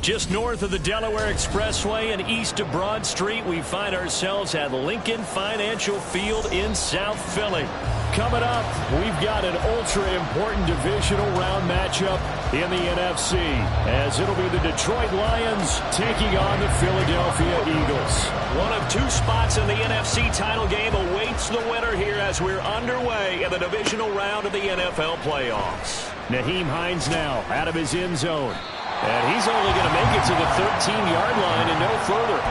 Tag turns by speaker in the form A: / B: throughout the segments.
A: Just north of the Delaware Expressway and east of Broad Street, we find ourselves at Lincoln Financial Field in South Philly. Coming up, we've got an ultra-important divisional round matchup in the NFC, as it'll be the Detroit Lions taking on the Philadelphia Eagles. One of two spots in the NFC title game awaits the winner here as we're underway in the divisional round of the NFL playoffs. Nyheim Hines now out of his end zone. And he's only going to make it to the 13-yard line and no further.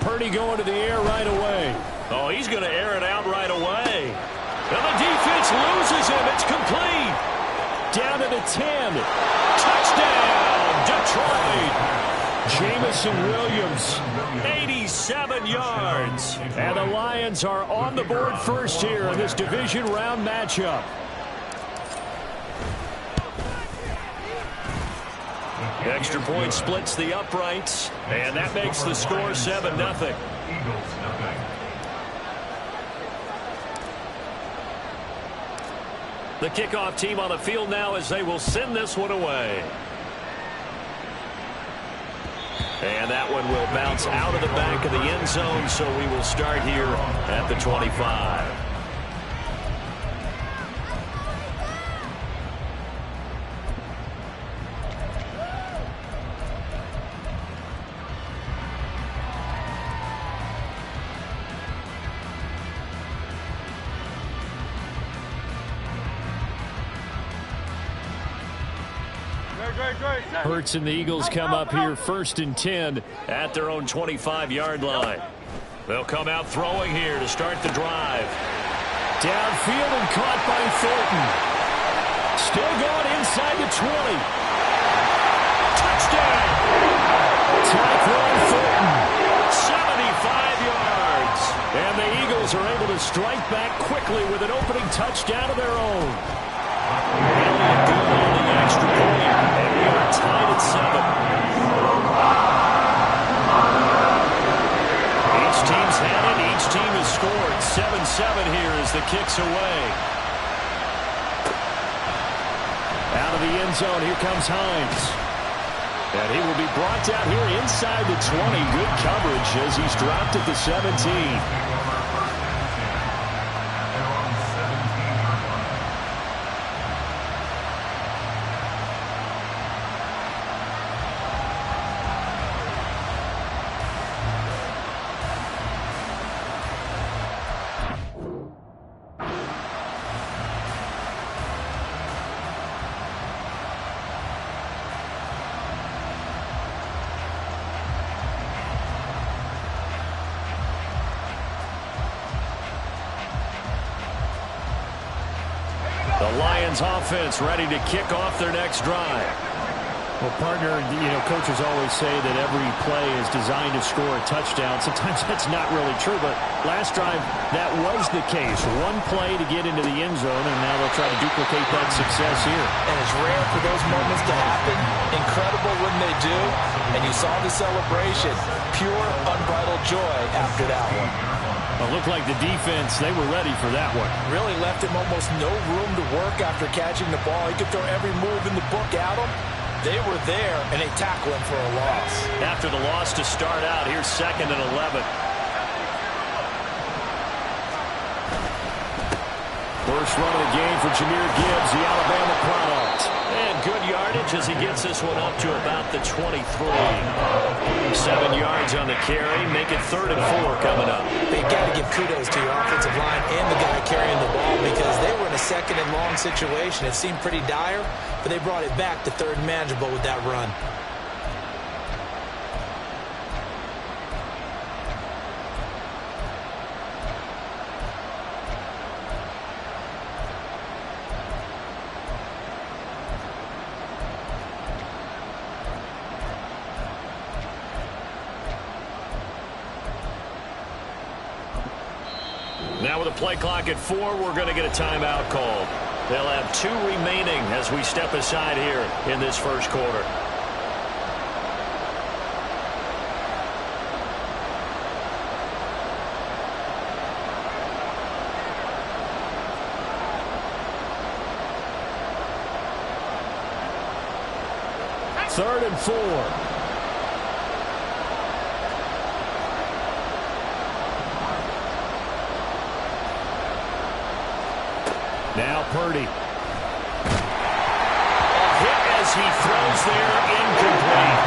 A: Purdy going to the air right away. Oh, he's going to air it out right away. And the defense loses him. It's complete. Down to the 10. Touchdown, Detroit. Jameson Williams, 87 yards. And the Lions are on the board first here in this division round matchup. Extra point splits the uprights, and that makes the score 7-0. The kickoff team on the field now as they will send this one away. And that one will bounce out of the back of the end zone, so we will start here at the 25. Hurts and the Eagles come up here 1st and 10 at their own 25-yard line. They'll come out throwing here to start the drive. Downfield and caught by Thornton. Still going inside the 20. Touchdown! Tyquan Thornton. 75 yards. And the Eagles are able to strike back quickly with an opening touchdown of their own. Elliott good on the extra point. And we are tied at 7. Each team's had it. Each team has scored. 7-7 here as the kick's away. Out of the end zone, here comes Hines. And he will be brought down here inside the 20. Good coverage as he's dropped at the 17. The Lions offense ready to kick off their next drive.
B: Well, partner, coaches always say that every play is designed to score a touchdown. Sometimes that's not really true, but last drive, that was the case. One play to get into the end zone, and now they'll try to duplicate that success here.
C: And it's rare for those moments to happen. Incredible when they do. And you saw the celebration. Pure, unbridled joy after that one.
A: It looked like the defense, they were ready for that one.
C: Really left him almost no room to work after catching the ball. He could throw every move in the book at him. They were there, and they tackled him for a loss.
A: After the loss to start out, here's 2nd and 11. First run of the game for Jahmyr Gibbs, the Alabama product. And good yardage as he gets this one up to about the 23. 7 yards on the carry. Make it 3rd and 4 coming up.
C: They've got to give kudos to your offensive line and the guy carrying the ball because they were in a 2nd and long situation. It seemed pretty dire, but they brought it back to 3rd and manageable with that run.
A: Now with a play clock at 4, we're going to get a timeout called. They'll have 2 remaining as we step aside here in this first quarter.
B: Third and 4. Now Purdy.
A: A hit as he throws there, incomplete.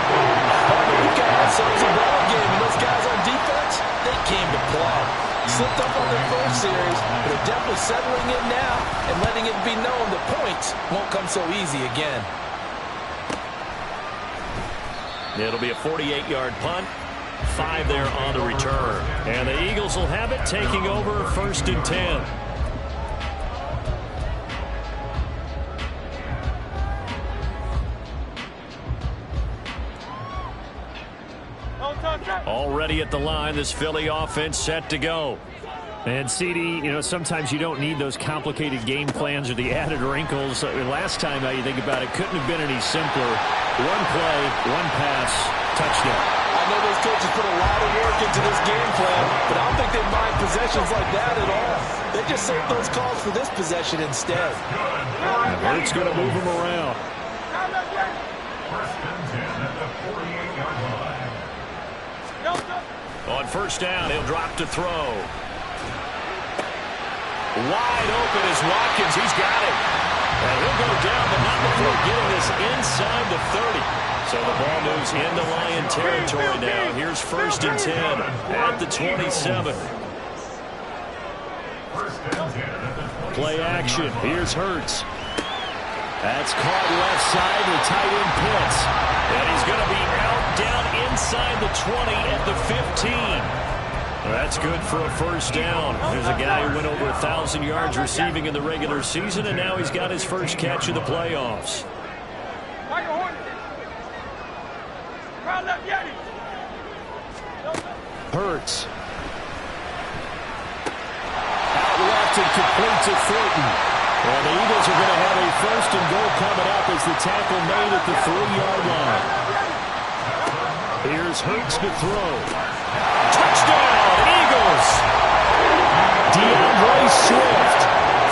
C: We've got ourselves a ball game, and those guys on defense, they came to play. Slipped up on their first series, but are definitely settling in now and letting it be known the points won't come so easy again.
A: It'll be a 48-yard punt. 5 there on the return. And the Eagles will have it, taking over first and 10. Already at the line, this Philly offense set to go.
B: And CD, sometimes you don't need those complicated game plans or the added wrinkles. Last time, now you think about it, couldn't have been any simpler. One play, one pass, touchdown.
C: I know those coaches put a lot of work into this game plan, but I don't think they mind possessions like that at all. They just save those calls for this possession instead.
B: Hurts going to move them around.
A: On first down, he'll drop to throw. Wide open is Watkins. He's got it. And he'll go down, but not before getting this inside the 30. So the ball moves into Lion territory now. Here's first and 10 at the 27.
B: Play action. Here's Hurts. That's caught left side. The tight end Pitts.
A: And he's going to be out down inside the 20 at the 15. That's good for a first down. There's a guy who went over 1,000 yards receiving in the regular season, and now he's got his first catch of the playoffs.
B: Hurts. Out left and complete to Fulton. Well, the Eagles are going to have a first and goal coming up as the tackle made at the 3-yard line. Here's Hurts to throw.
A: Touchdown, Eagles!
B: DeAndre Swift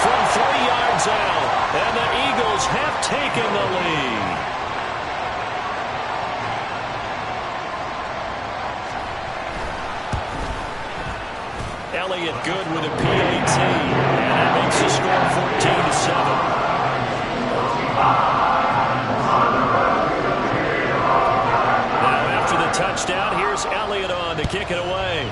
A: from 3 yards out, and the Eagles have taken the lead. Elliott good with a PAT, and that makes the score 14-7. Touchdown. Here's Elliott on to kick it away.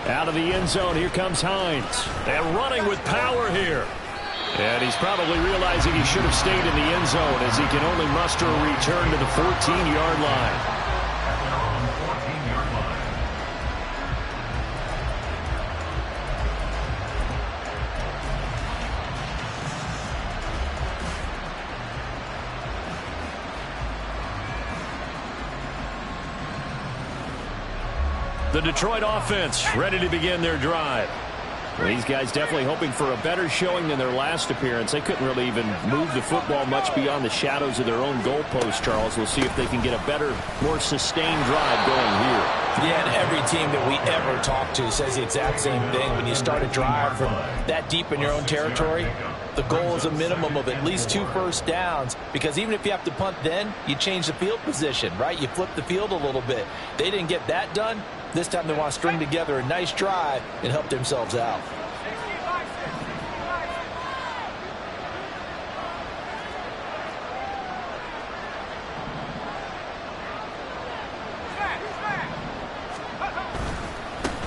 B: Out of the end zone, here comes Hines.
A: And running with power here.
B: And he's probably realizing he should have stayed in the end zone as he can only muster a return to the 14-yard line.
A: The Detroit offense ready to begin their drive.
B: Well, these guys definitely hoping for a better showing than their last appearance. They couldn't really even move the football much beyond the shadows of their own goalpost, Charles. We'll see if they can get a better, more sustained drive going here.
C: Yeah, and every team that we ever talk to says the exact same thing. When you start a drive from that deep in your own territory, the goal is a minimum of at least 2 first downs, because even if you have to punt then, you change the field position, right? You flip the field a little bit. They didn't get that done. This time they want to string together a nice drive and help themselves out.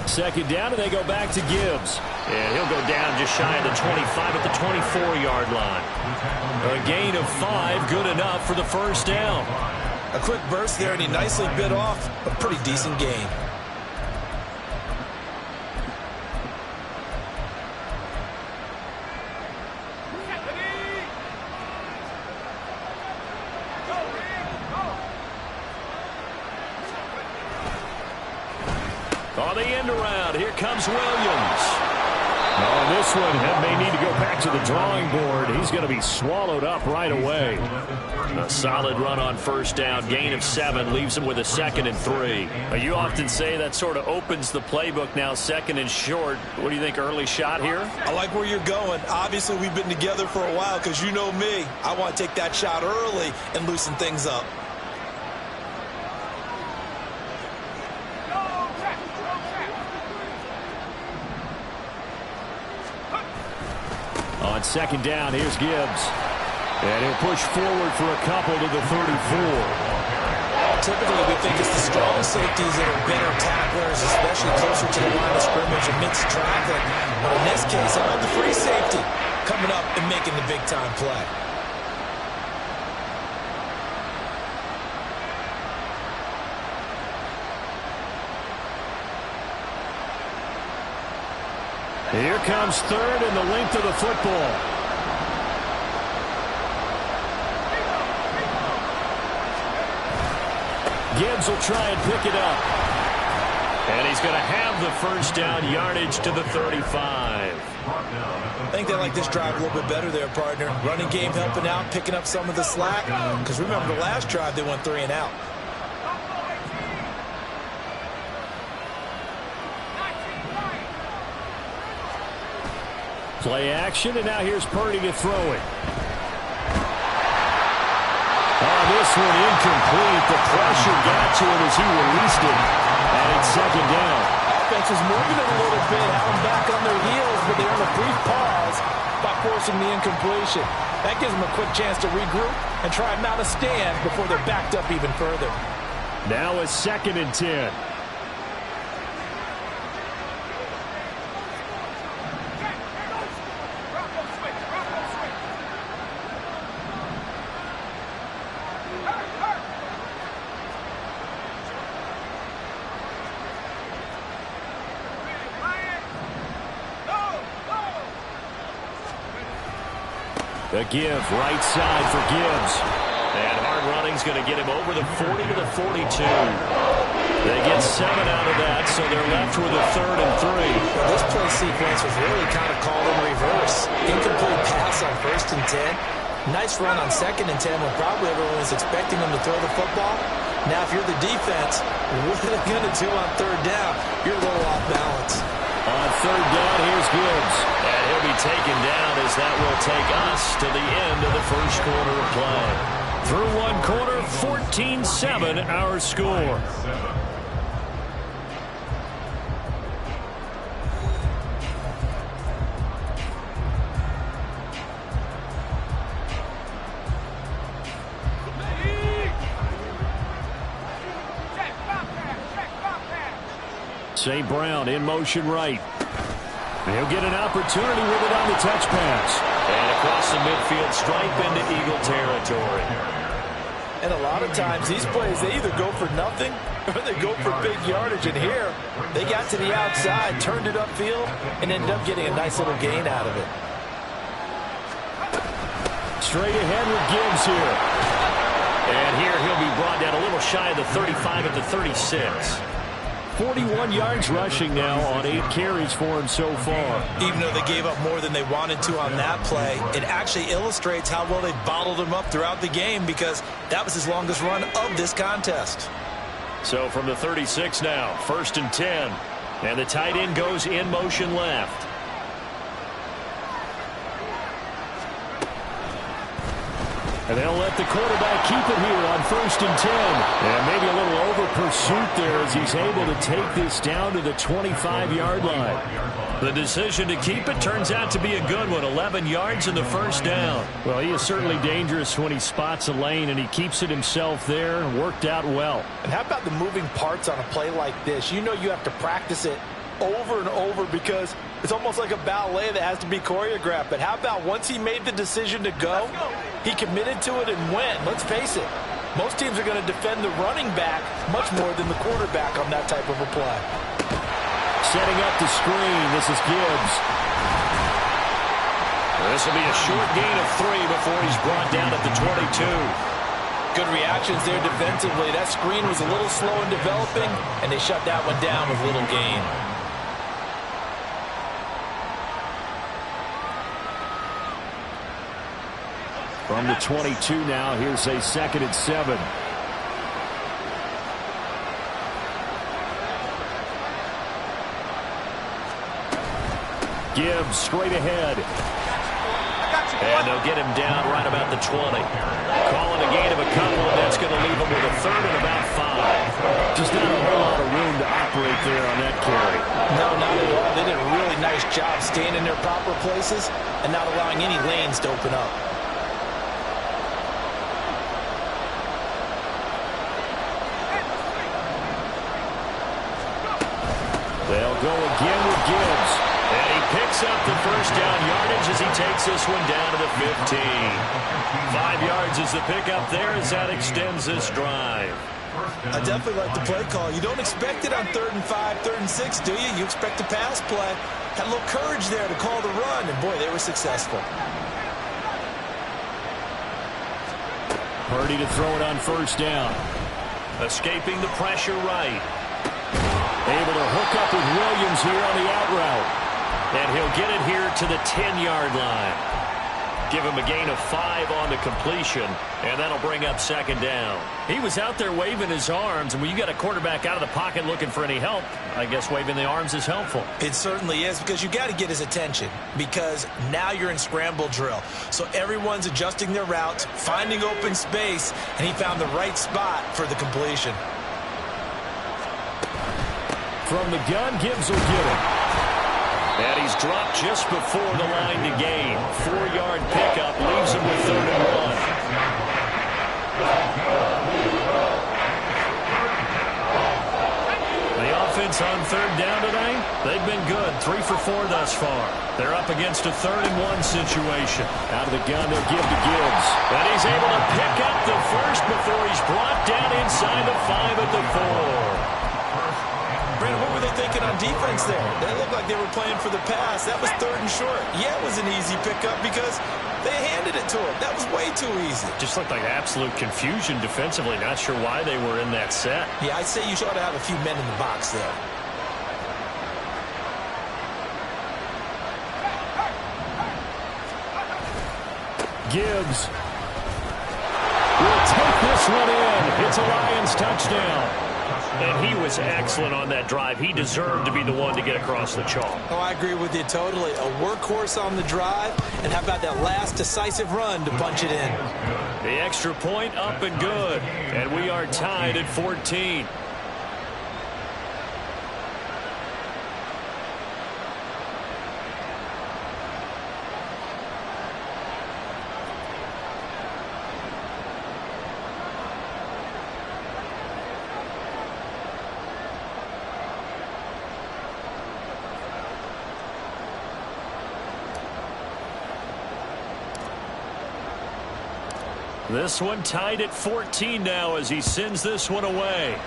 B: Second down, and they go back to Gibbs.
A: And he'll go down just shy of the 25 at the 24-yard line. A gain of 5, good enough for the first down.
C: A quick burst there, and he nicely bit off a pretty decent gain.
A: On the end around, here comes Williams.
B: Oh, this one may need to go back to the drawing board. He's going to be swallowed up right away.
A: A solid run on first down. Gain of 7 leaves him with a 2nd and 3.
B: You often say that sort of opens the playbook now, 2nd and short. What do you think, early shot here?
D: I like where you're going. Obviously, we've been together for a while because you know me. I want to take that shot early and loosen things up.
B: On 2nd down, here's Gibbs. And he'll push forward for a couple to the 34.
C: Typically, we think it's the strong safeties that are better tacklers, especially closer to the line of scrimmage amidst traffic. But in this case, I want the free safety coming up and making the big-time play.
B: Here comes 3rd and the length of the football. Gibbs will try and pick it up. And he's going to have the first down, yardage to the 35.
C: I think they like this drive a little bit better there, partner. Running game helping out, picking up some of the slack. Because remember, the last drive, they went 3 and out.
B: Play action, and now here's Purdy to throw it. Oh, this one incomplete. The pressure got to him as he released it. And it's 2nd down.
C: Offense is moving it a little bit, having back on their heels, but they're on a brief pause by forcing the incompletion. That gives them a quick chance to regroup and try and mount a stand before they're backed up even further.
B: Now a 2nd and 10. A give, right side for Gibbs.
A: And hard running's going to get him over the 40 to the 42. They get 7 out of that, so they're left with a 3rd and 3.
C: Well, this play sequence was really kind of called in reverse. Incomplete pass on 1st and 10. Nice run on 2nd and 10 when probably everyone was expecting them to throw the football. Now, if you're the defense, what are they going to do on 3rd down? You're a little off balance.
B: On 3rd down, here's Gibbs.
A: And he'll be taken down as that will take us to the end of the first quarter of play.
B: Through one quarter, 14-7 our score. St. Brown in motion right. He'll get an opportunity with it on the touch pass.
A: And across the midfield stripe into Eagle territory.
C: And a lot of times these plays, they either go for nothing or they go for big yardage. And here, they got to the outside, turned it upfield, and ended up getting a nice little gain out of it.
B: Straight ahead with Gibbs here.
A: And here he'll be brought down a little shy of the 35 at the 36.
B: 41 yards rushing now on 8 carries for him so far.
D: Even though they gave up more than they wanted to on that play, it actually illustrates how well they bottled him up throughout the game because that was his longest run of this contest.
A: So from the 36 now, 1st and 10. And the tight end goes in motion left.
B: And they'll let the quarterback keep it here on 1st and 10. And maybe a little over pursuit there as he's able to take this down to the 25-yard line.
A: The decision to keep it turns out to be a good one. 11 yards in the first down.
B: Well, he is certainly dangerous when he spots a lane, and he keeps it himself there and worked out well.
C: And how about the moving parts on a play like this? You know you have to practice it over and over because it's almost like a ballet that has to be choreographed. But how about once he made the decision to go, he committed to it and went. Let's face it, most teams are going to defend the running back much more than the quarterback on that type of a play.
B: Setting up the screen, this is Gibbs.
A: This will be a short gain of 3 before he's brought down at the 22.
C: Good reactions there defensively. That screen was a little slow in developing, and they shut that one down with little gain.
B: From the 22 now, here's a 2nd and 7. Gibbs straight ahead.
A: And they'll get him down right about the 20. Calling a gain of a couple, and that's going to leave him with a 3rd and about 5.
B: Just not a whole lot of room to operate there on that carry.
C: No, not at all. They did a really nice job staying in their proper places and not allowing any lanes to open up.
B: They'll go again with Gibbs.
A: And he picks up the first down yardage as he takes this one down to the 15. 5 yards is the pickup there as that extends this drive.
D: I definitely like the play call. You don't expect it on 3rd and 5, 3rd and 6, do you? You expect a pass play. Had a little courage there to call the run, and boy, they were successful.
B: Purdy to throw it on 1st down.
A: Escaping the pressure right.
B: Able to hook up with Williams here on the out route.
A: And he'll get it here to the 10-yard line. Give him a gain of 5 on the completion, and that'll bring up 2nd down. He was out there waving his arms, and when you got a quarterback out of the pocket looking for any help, I guess waving the arms is helpful.
D: It certainly is, because you got to get his attention, because now you're in scramble drill. So everyone's adjusting their routes, finding open space, and he found the right spot for the completion.
B: From the gun, Gibbs will get it.
A: And he's dropped just before the line to gain. 4-yard pickup leaves him with 3rd and 1. The offense on 3rd down today, they've been good. 3 for 4 thus far. They're up against a 3rd and 1 situation.
B: Out of the gun, they'll give to Gibbs.
A: And he's able to pick up the first before he's brought down inside the 5 at the 4.
D: Brandon, what were they thinking on defense there? They looked like they were playing for the pass. That was 3rd and short. Yeah, it was an easy pickup because they handed it to him. That was way too easy.
A: Just looked like absolute confusion defensively. Not sure why they were in that set.
D: Yeah, I'd say you ought to have a few men in the box there.
B: Gibbs will take this one in. It's a Lions touchdown.
A: And he was excellent on that drive. He deserved to be the one to get across the chalk.
D: Oh, I agree with you totally. A workhorse on the drive, and how about that last decisive run to punch it in?
A: The extra point up and good. And we are tied at 14. This one tied at 14 now as he sends this one away.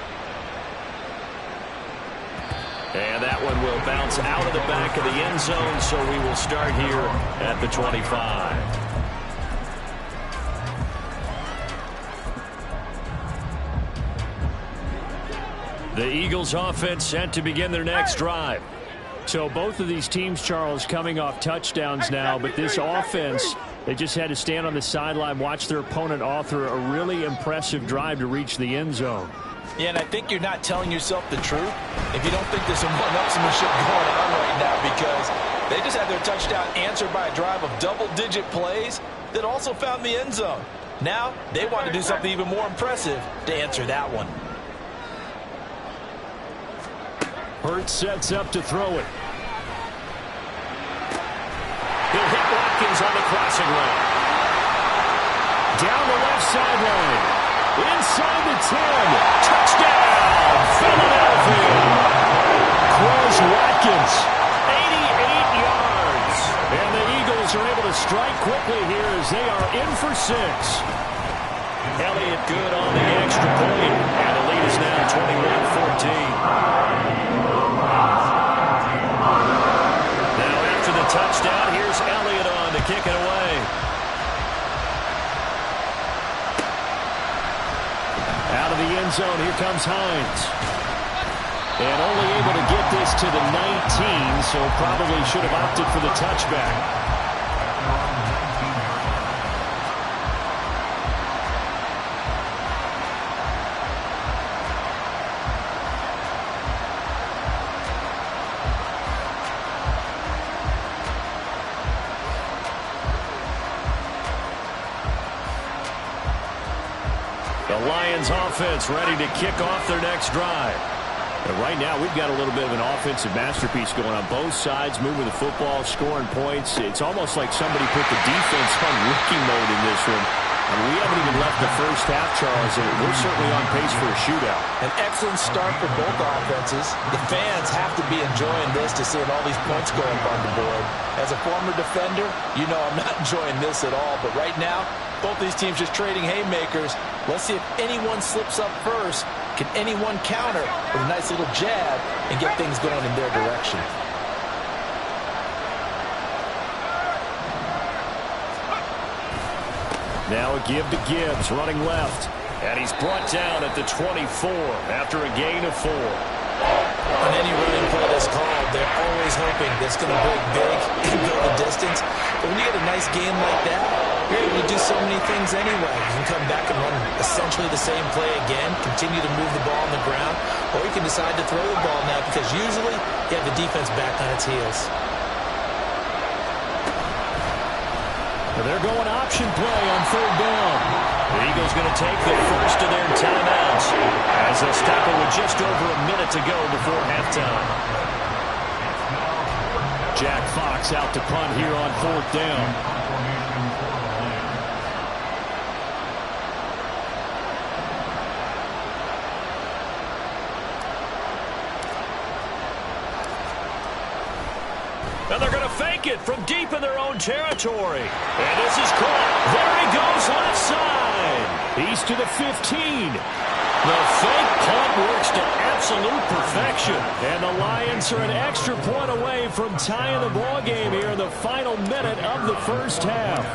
A: And that one will bounce out of the back of the end zone, so we will start here at the 25. The Eagles offense set to begin their next drive.
B: So both of these teams, Charles, coming off touchdowns now, but this offense, they just had to stand on the sideline, watch their opponent author a really impressive drive to reach the end zone.
C: Yeah, and I think you're not telling yourself the truth if you don't think there's some one-upsmanship going on right now, because they just had their touchdown answered by a drive of double-digit plays that also found the end zone. Now they want to do something even more impressive to answer that one.
B: Hurts sets up to throw it.
A: He'll hit Watkins on the crossing route.
B: Down the left sideline. Inside the 10.
A: Touchdown, Philadelphia.
B: Quez Watkins.
A: 88 yards.
B: And the Eagles are able to strike quickly here as they are in for 6.
A: Elliott good on the extra point. And the lead is now 21-14. Touchdown. Here's Elliott on to kick it away.
B: end zone. Here comes Hines. And only able to get this to the 19, so probably should have opted for the touchback. The Lions offense ready to kick off their next drive. And right now, we've got a little bit of an offensive masterpiece going on both sides, moving the football, scoring points. It's almost like somebody put the defense on rookie mode in this one. And we haven't even left the first half, Charles, and we're certainly on pace for a shootout.
C: An excellent start for both offenses. The fans have to be enjoying this to seeing all these points go up on the board. As a former defender, you know I'm not enjoying this at all. But right now, both these teams just trading haymakers. Let's see if anyone slips up first. Can anyone counter with a nice little jab and get things going in their direction?
B: Now a give to Gibbs, running left.
A: And he's brought down at the 24 after a gain of 4.
D: On any running play that's called, they're always hoping that's going to break big and go the distance. But when you get a nice game like that, you're able to do so many things anyway. You can come back and run essentially the same play again, continue to move the ball on the ground, or you can decide to throw the ball now because usually you have the defense back on its heels.
B: They're going option play on third down.
A: The Eagles going to take the first of their timeouts as they'll stop it with just over a minute to go before halftime.
B: Jack Fox out to punt here on fourth down.
A: And they're going to fake it from deep in their own territory. And this is caught. There he goes left side.
B: He's to the 15.
A: The fake punt works to absolute perfection.
B: And the Lions are an extra point away from tying the ball game here in the final minute of the first half.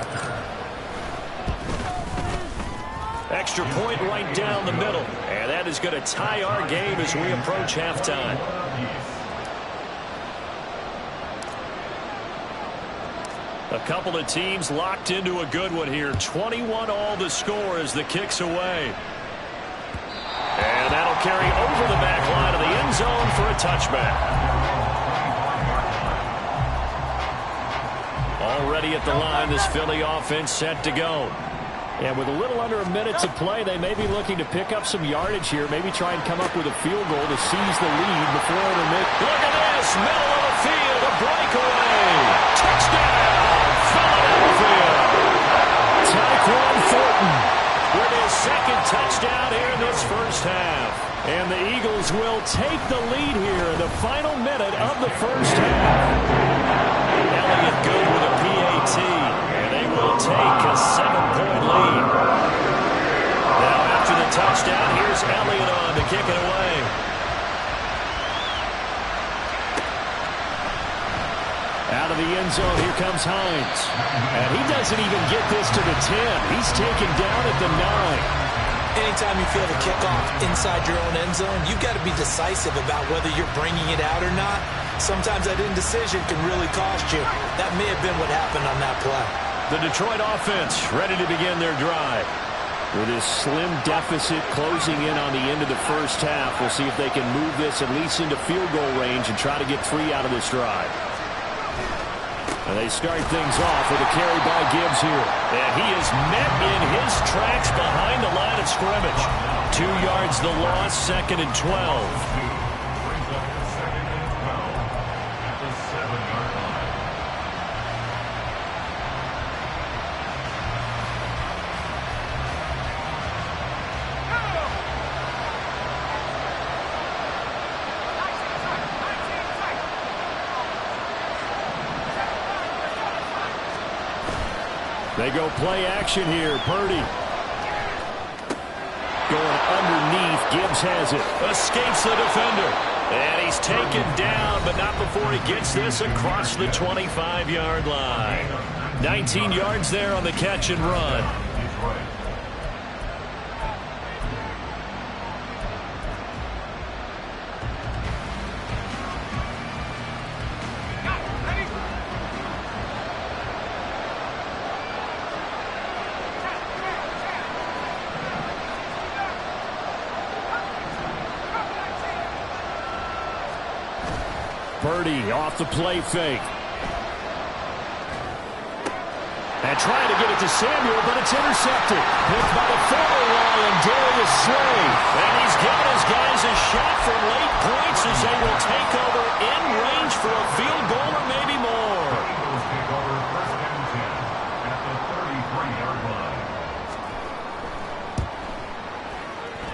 A: Extra point right down the middle. And that is going to tie our game as we approach halftime. A couple of teams locked into a good one here. 21 all the score as the kick's away. And that'll carry over the back line of the end zone for a touchback. Already at the line, this Philly offense set to go.
B: And with a little under a minute to play, they may be looking to pick up some yardage here. Maybe try and come up with a field goal to seize the lead before they make.
A: Look at this, middle of the field, a breakaway. Touchdown, Philadelphia.
B: Tyquan Thornton
A: with his second touchdown here in this first half.
B: And the Eagles will take the lead here in the final minute of the first half.
A: Elliott good with a PAT. And they will take a 7-point lead. Now after the touchdown, here's Elliott on to kick it away.
B: Out of the end zone, here comes Hines. And he doesn't even get this to the 10. He's taken down at the 9.
D: Anytime you feel the kickoff inside your own end zone, you've got to be decisive about whether you're bringing it out or not. Sometimes that indecision can really cost you. That may have been what happened on that play.
A: The Detroit offense ready to begin their drive.
B: With this slim deficit closing in on the end of the first half, we'll see if they can move this at least into field goal range and try to get 3 out of this drive. And they start things off with a carry by Gibbs here.
A: And he is met in his tracks behind the line of scrimmage. 2 yards the loss, 2nd and 12.
B: They go play action here. Purdy going underneath. Gibbs has it.
A: Escapes the defender. And he's taken down, but not before he gets this across the 25-yard line. 19 yards there on the catch and run.
B: Purdy off the play fake. And trying to get it to Samuel, but it's intercepted. Picked by the former Lion, Darius Slay.
A: And he's given his guys a shot for late points as they will take over in range for a field goal or maybe more.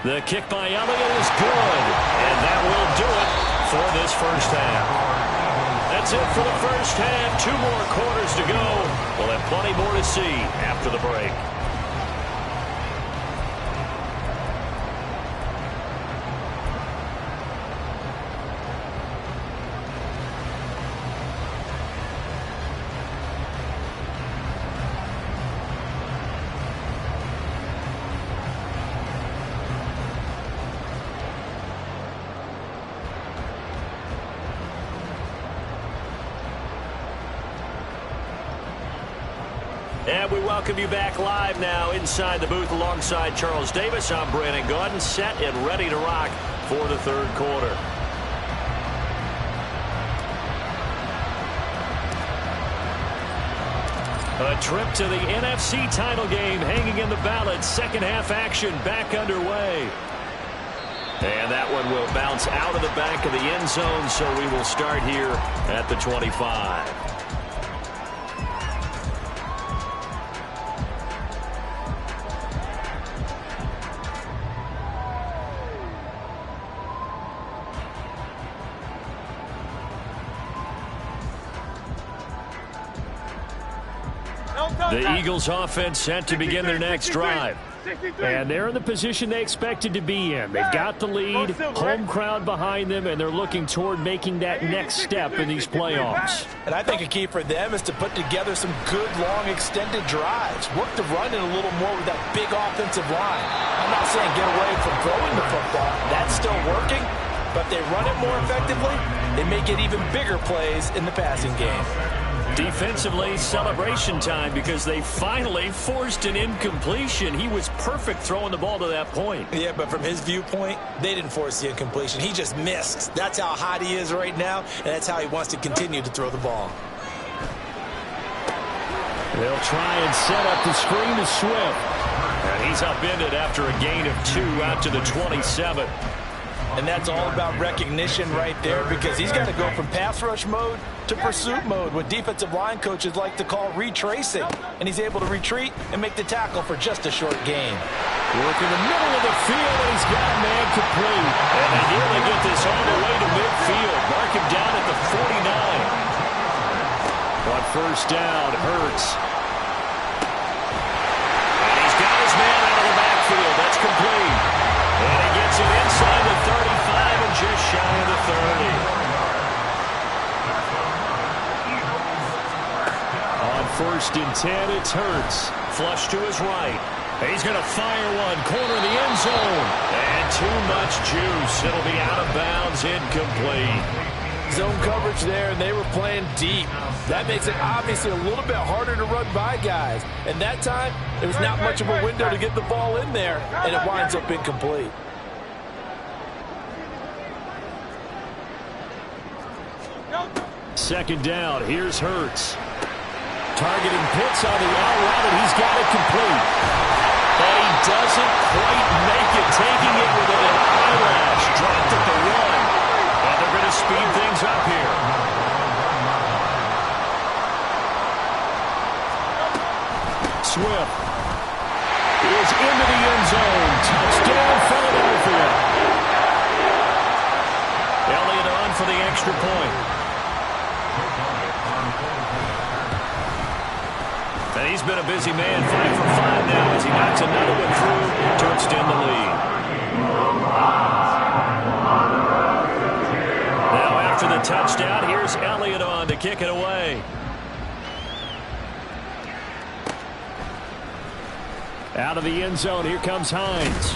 A: The kick by Elliott is good. And that will do it for this first half. That's it for the first half. 2 more quarters to go. We'll have plenty more to see after the break. And we welcome you back live now inside the booth alongside Charles Davis. I'm Brandon Gaudin, set and ready to rock for the third quarter. A trip to the NFC title game hanging in the balance. Second half action back underway. And that one will bounce out of the back of the end zone, so we will start here at the 25. The Eagles offense set to begin their next drive.
B: And they're in the position they expected to be in. They've got the lead, home crowd behind them, and they're looking toward making that next step in these playoffs.
C: And I think a key for them is to put together some good, long, extended drives. Work the run in a little more with that big offensive line. I'm not saying get away from throwing the football. That's still working. But if they run it more effectively, they may get even bigger plays in the passing game.
A: Defensively, celebration time because they finally forced an incompletion. He was perfect throwing the ball to that point.
C: Yeah, but from his viewpoint, they didn't force the incompletion. He just missed. That's how hot he is right now, and that's how he wants to continue to throw the ball.
B: They'll try and set up the screen to Swift.
A: And he's upended after a gain of 2 out to the 27.
C: And that's all about recognition right there because he's got to go from pass rush mode to pursuit mode, what defensive line coaches like to call retracing. And he's able to retreat and make the tackle for just a short gain.
B: Work in the middle of the field, and he's got a man complete.
A: And they nearly get this all the way to midfield. Mark him down at the 49.
B: On first down, Hurts.
A: And he's got his man out of the backfield. That's complete. And he gets it inside the 35 and just shy of the 30.
B: On first and 10, it's Hurts.
A: Flush to his right. He's going to fire one. Corner of the end zone. And too much juice. It'll be out of bounds. Incomplete.
C: Zone coverage there, and they were playing deep. That makes it obviously a little bit harder to run by guys. And that time, there was not much of a window to get the ball in there, and it winds up incomplete.
B: Second down, here's Hurts. Targeting Pitts on the out route, and he's got it complete.
A: But he doesn't quite make it, taking it with an eyelash. Dropped at the 1. And they're going to speed things up here.
B: Swift is into the end zone. Touchdown, Philadelphia.
A: Elliott on for the extra point. And he's been a busy man, 5 for 5 now as he knocks another one through to extend the lead. Now after the touchdown, here's Elliott on to kick it away.
B: Out of the end zone, here comes Hines.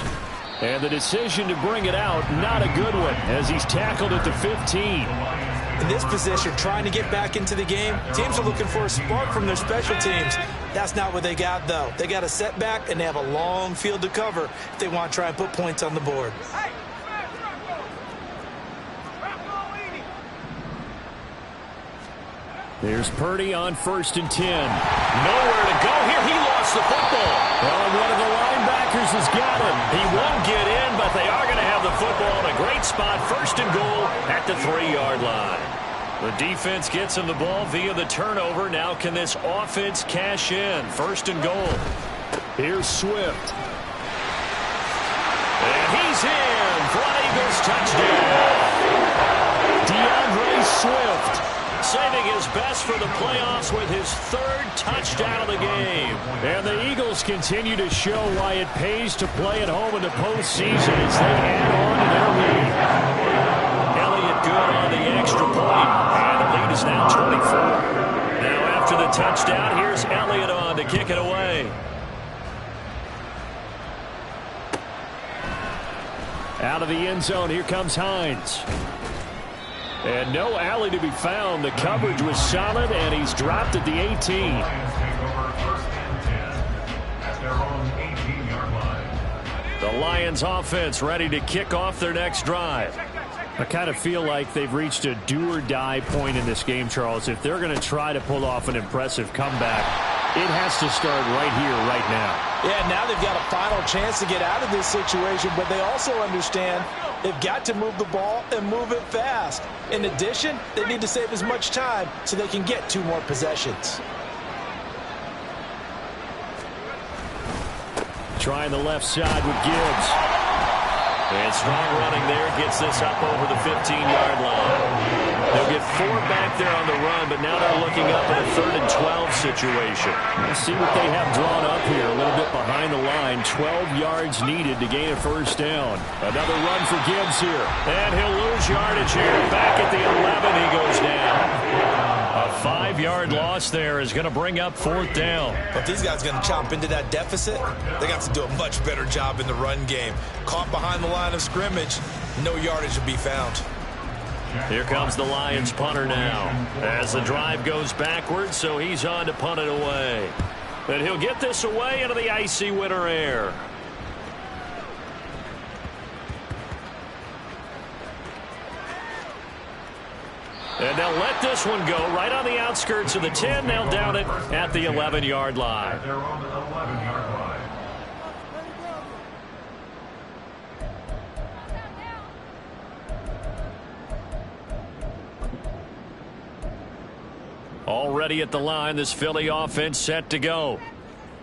B: And the decision to bring it out, not a good one, as he's tackled at the 15.
C: In this position, trying to get back into the game, teams are looking for a spark from their special teams. That's not what they got, though. They got a setback, and they have a long field to cover if they want to try and put points on the board.
B: Here's Purdy on 1st and 10.
A: Nowhere to go here. He lost the football.
B: Well, one of the linebackers has got him.
A: He won't get in, but they are going to have the football in a great spot. 1st and goal at the 3-yard line. The defense gets him the ball via the turnover. Now can this offense cash in? 1st and goal.
B: Here's Swift.
A: And he's in for an Eagles touchdown.
B: DeAndre Swift.
A: Saving his best for the playoffs with his 3rd touchdown of the game.
B: And the Eagles continue to show why it pays to play at home in the postseason as they add on to their lead.
A: Elliott good on the extra point. And the lead is now 24. Now after the touchdown, here's Elliott on to kick it away.
B: Out of the end zone, here comes Hines. And no alley to be found. The coverage was solid, and he's dropped at the 18.
A: The Lions offense ready to kick off their next drive.
B: I kind of feel like they've reached a do-or-die point in this game, Charles. If they're going to try to pull off an impressive comeback, it has to start right here, right now.
C: Yeah, now they've got a final chance to get out of this situation, but they also understand they've got to move the ball and move it fast. In addition, they need to save as much time so they can get 2 more possessions.
B: Trying the left side with Gibbs.
A: And strong running there gets this up over the 15-yard line. They'll get 4 back there on the run, but now they're looking up at a 3rd and 12 situation.
B: Let's see what they have drawn up here. A little bit behind the line. 12 yards needed to gain a 1st down. Another run for Gibbs here.
A: And he'll lose yardage here. Back at the 11, he goes down. A 5-yard loss there is going to bring up 4th down.
D: But these guys are going to chomp into that deficit. They got to do a much better job in the run game. Caught behind the line of scrimmage, no yardage to be found.
A: Here comes the Lions punter now as the drive goes backwards, so he's on to punt it away. And he'll get this away into the icy winter air. And they'll let this one go right on the outskirts of the 10. They'll down it at the 11-yard line.
E: They're on the 11-yard line.
A: Already at the line, this Philly offense set to go.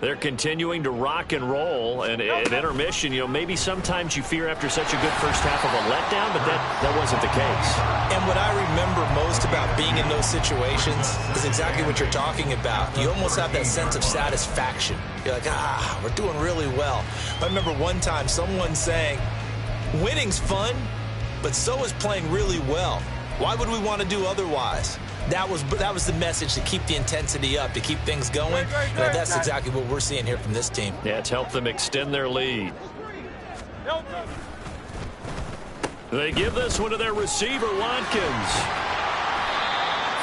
A: They're continuing to rock and roll, and at intermission, maybe sometimes you fear after such a good first half of a letdown, but that wasn't the case.
D: And what I remember most about being in those situations is exactly what you're talking about. You almost have that sense of satisfaction. You're like, we're doing really well. I remember one time someone saying, winning's fun, but so is playing really well. Why would we want to do otherwise? That was the message, to keep the intensity up, to keep things going. And that's exactly what we're seeing here from this team.
A: Yeah, it's helped them extend their lead. They give this one to their receiver, Watkins.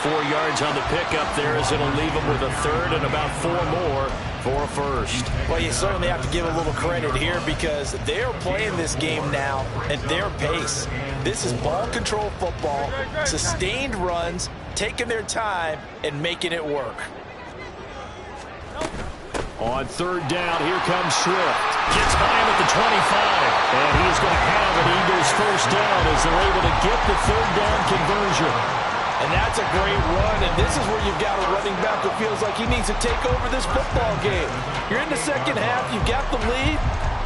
A: 4 yards on the pickup there as it'll leave them with a 3rd and about 4 more for a 1st.
C: Well, you certainly have to give a little credit here because they're playing this game now at their pace. This is ball control football, sustained runs, taking their time and making it work.
B: On 3rd down, here comes Swift.
A: Gets by him at the 25.
B: And he is going to have an Eagles 1st down as they're able to get the 3rd down conversion.
C: And that's a great run, and this is where you've got a running back who feels like he needs to take over this football game. You're in the second half, you've got the lead,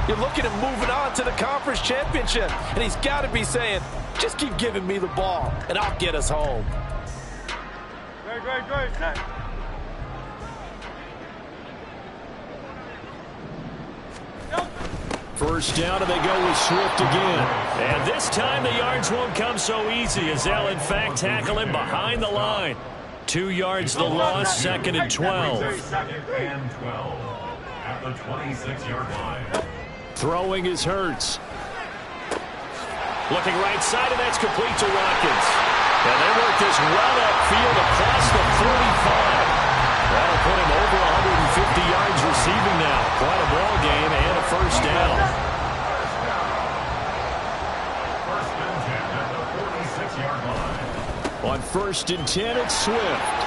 C: you're looking at moving on to the conference championship, and he's got to be saying, just keep giving me the ball, and I'll get us home.
E: Great.
B: 1st down, and they go with Swift again.
A: And this time the yards won't come so easy as they'll, in fact, tackle him behind the line. 2 yards the loss, 2nd and 12.
E: 2nd and 12 at the 26-yard line.
B: Throwing is Hurts.
A: Looking right side, and that's complete to Watkins. And they work this well upfield across the 45. That'll put him over 150 yards receiving now. Quite a ball game and a 1st down.
E: 1st and 10 at the 46-yard line.
B: On 1st and 10, it's Swift.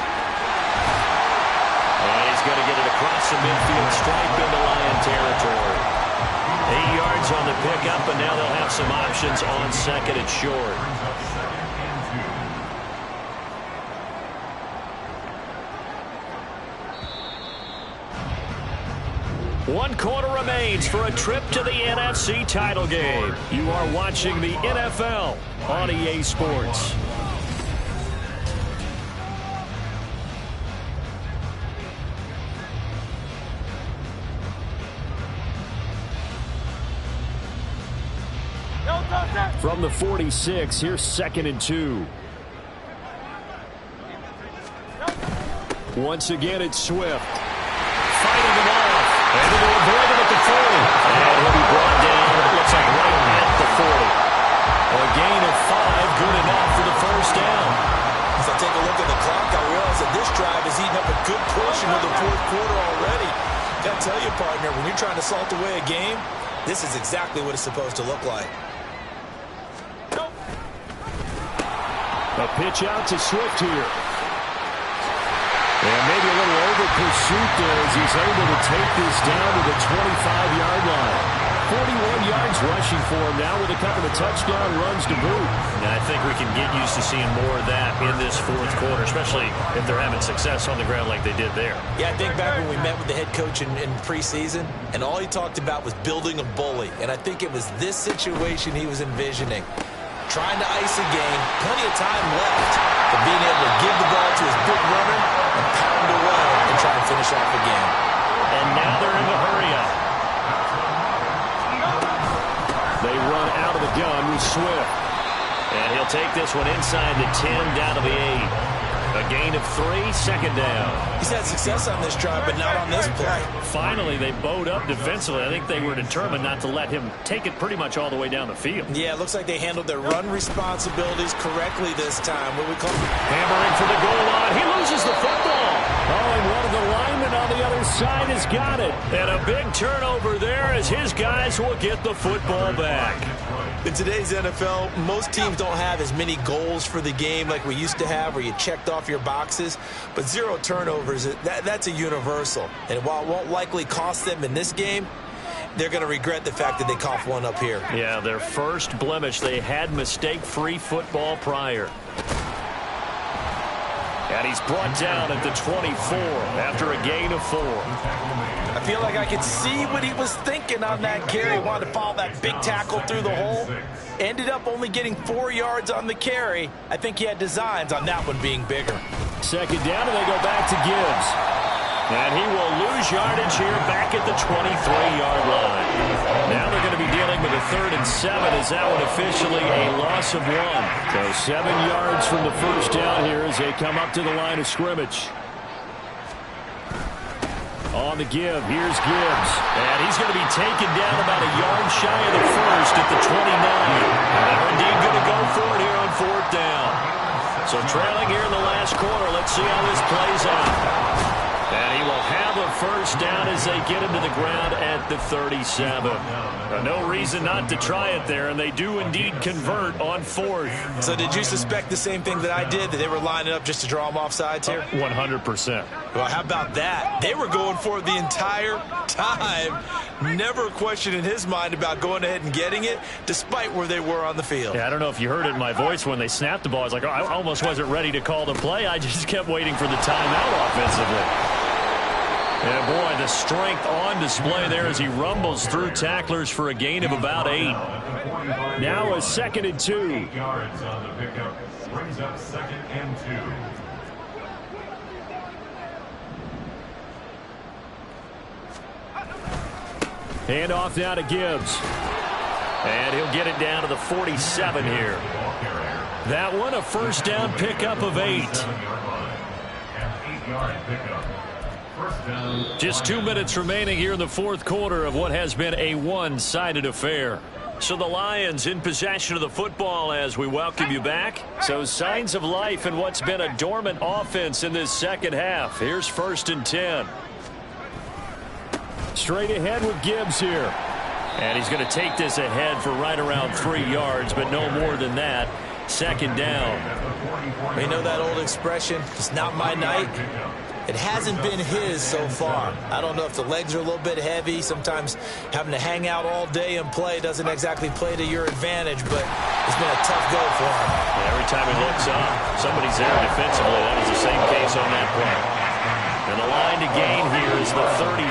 A: going to get it across the midfield stripe into Lion territory. 8 yards on the pickup, and now they'll have some options on second and short. One quarter remains for a trip to the NFC title game. You are watching the NFL on EA Sports. From the 46, here's 2nd and 2. Once again, it's Swift. Fighting him off. And to avoid him at the 40. And he'll be brought down, it looks like right at the 40. A gain of 5, good enough for the first down.
D: As I take a look at the clock, I realize that this drive has eaten up a good portion of the fourth quarter already. Got to tell you, partner, when you're trying to salt away a game, this is exactly what it's supposed to look like.
A: A pitch out to Swift here. And maybe a little over-pursuit there as he's able to take this down to the 25-yard line. 41 yards rushing for him now with a couple of touchdown runs to boot.
B: And I think we can get used to seeing more of that in this fourth quarter, especially if they're having success on the ground like they did there.
D: Yeah, I think back when we met with the head coach in preseason, and all he talked about was building a bully. And I think it was this situation he was envisioning. Trying to ice a game, plenty of time left, but being able to give the ball to his big runner and pound away and try to finish off the game.
A: And now they're in the hurry-up. They run out of the gun with Swift.
B: And he'll take this one inside the 10 down to the 8. A gain of 3, 2nd down.
D: He's had success on this drive, but not on this play.
B: Finally, they bowed up defensively. I think they were determined not to let him take it pretty much all the way down the field.
D: Yeah, it looks like they handled their run responsibilities correctly this time. What we call
A: hammering for the goal line. He loses the football. Oh, and one of the linemen on the other side has got it. And a big turnover there as his guys will get the football back.
D: In today's NFL, most teams don't have as many goals for the game like we used to have where you checked off your boxes. But 0 turnovers, that's a universal. And while it won't likely cost them in this game, they're going to regret the fact that they coughed one up here.
A: Yeah, their first blemish. They had mistake-free football prior. And he's brought down at the 24 after a gain of 4.
D: I feel like I could see what he was thinking on that carry. He wanted to follow that big tackle through the hole. Ended up only getting 4 yards on the carry. I think he had designs on that one being bigger.
A: 2nd down, and they go back to Gibbs. And he will lose yardage here back at the 23-yard line. Now they're going to be dealing with a 3rd and 7 as that one officially a loss of 1. So 7 yards from the first down here as they come up to the line of scrimmage. On the give, here's Gibbs. And he's going to be taken down about a yard shy of the first at the 29. And they're indeed going to go for it here on 4th down. So trailing here in the last quarter, let's see how this plays out. And he will have a first down as they get him to the ground at the 37. No reason not to try it there, and they do indeed convert on 4th.
D: So did you suspect the same thing that I did, that they were lining up just to draw them off sides here?
B: 100%.
D: Well, how about that? They were going for it the entire time. Never a question in his mind about going ahead and getting it, despite where they were on the field.
B: Yeah, I don't know if you heard it in my voice when they snapped the ball. I was like, oh, I almost wasn't ready to call the play. I just kept waiting for the timeout offensively. And boy, the strength on display there as he rumbles through tacklers for a gain of about 8.
A: Now a 2nd and 2.
E: 8 yards on the pickup brings up 2nd and 2.
A: Hand off now to Gibbs. And he'll get it down to the 47 here. That one a first down pickup of 8. Just 2 minutes remaining here in the 4th quarter of what has been a one-sided affair. So the Lions in possession of the football as we welcome you back. So signs of life in what's been a dormant offense in this second half. Here's 1st and 10. Straight ahead with Gibbs here. And he's going to take this ahead for right around 3 yards, but no more than that. 2nd down.
D: You know that old expression, it's not my night? It hasn't been his so far. I don't know if the legs are a little bit heavy. Sometimes having to hang out all day and play doesn't exactly play to your advantage, but it's been a tough go for him.
B: And every time he looks up, somebody's there defensively. That was the same case on that play. And the line to gain here is the 37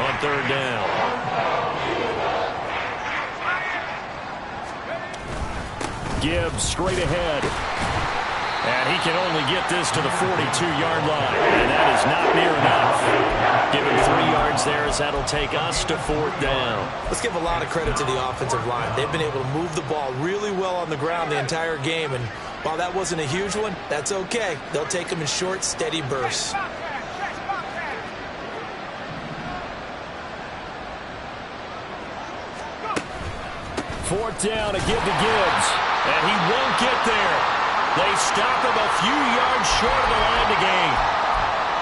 B: on third down. Gibbs straight ahead. And he can only get this to the 42-yard line. And that is not near enough. Give him 3 yards there as that'll take us to fourth down.
D: Let's give a lot of credit to the offensive line. They've been able to move the ball really well on the ground the entire game. And while that wasn't a huge one, that's okay. They'll take them in short, steady bursts.
A: Fourth down, a give to Gibbs. And he won't get there. They stop him a few yards short of the line to gain.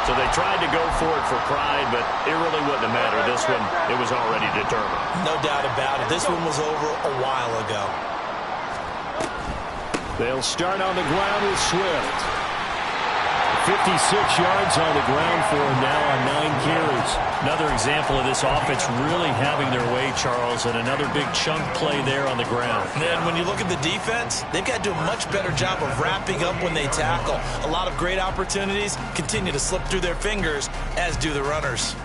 B: So they tried to go for it for pride, but it really wouldn't have mattered. This one, it was already determined.
D: No doubt about it. This one was over a while ago.
A: They'll start on the ground with Swift. 56 yards on the ground for him now on 9 carries.
B: Another example of this offense really having their way, Charles, and another big chunk play there on the ground.
D: And then when you look at the defense, they've got to do a much better job of wrapping up when they tackle. A lot of great opportunities continue to slip through their fingers, as do the runners.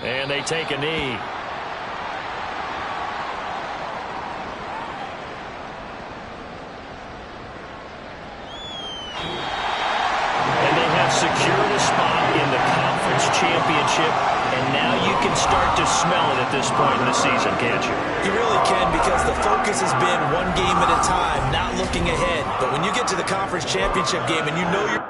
A: And they take a knee.
B: And they have secured a spot in the conference championship, and now you can start to smell it at this point in the season, can't you?
D: You really can, because the focus has been one game at a time, not looking ahead. But when you get to the conference championship game and you know you're